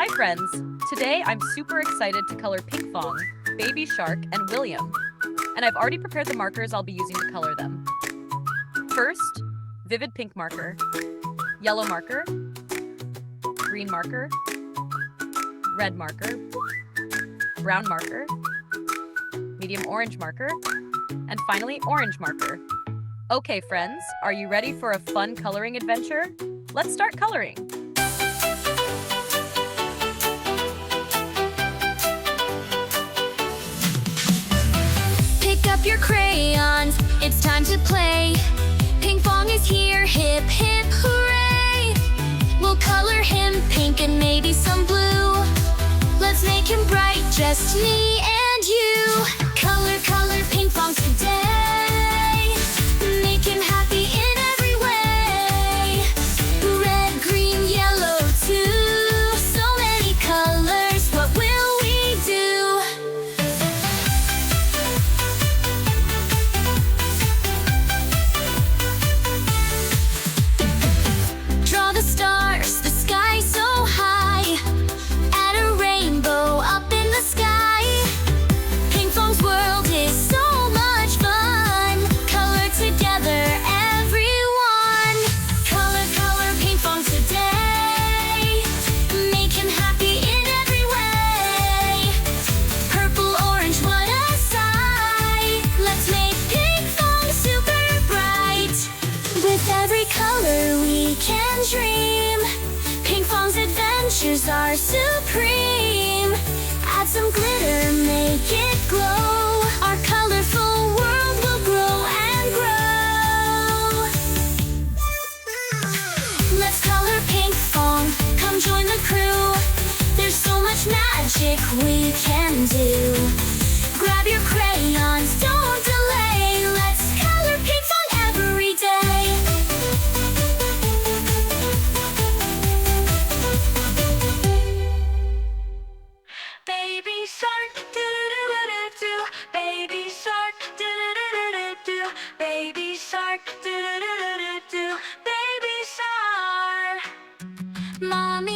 Hi friends! Today I'm super excited to color Pinkfong, BabyShark, and William. And I've already prepared the markers I'll be using to color them. First, vivid pink marker, yellow marker, green marker, red marker, brown marker, medium orange marker, and finally orange marker. Okay friends, are you ready for a fun coloring adventure? Let's start coloring! Pick up your crayons, it's time to play. Pinkfong is here, hip hip hooray! We'll color him pink and maybe some blue. Let's make him bright, just me and you. Color, color Pinkfong today. Make him happy in every way. Red, green, yellow too. So many colors, what will we do? Draw the stars, the sky so high. Add a rainbow up in the sky. Pinkfong's world is so much fun. Color together, everyone. Color, color Pinkfong today. Make him happy in every way. Purple, orange, what a sight. Let's make Pinkfong super bright. With every color we can dream. Pinkfong's adventures are supreme. Add some glitter, make it glow. Our colorful world will grow and grow. Let's color Pinkfong, come join the crew. There's so much magic we can do. Grab your crayons, don't delay. Let's color Pinkfong every day. Baby shark, do-do-do-do-do-do. Baby shark, do-do-do-do-do-do. Baby shark, do-do-do-do-do-do. Baby shark. Mommy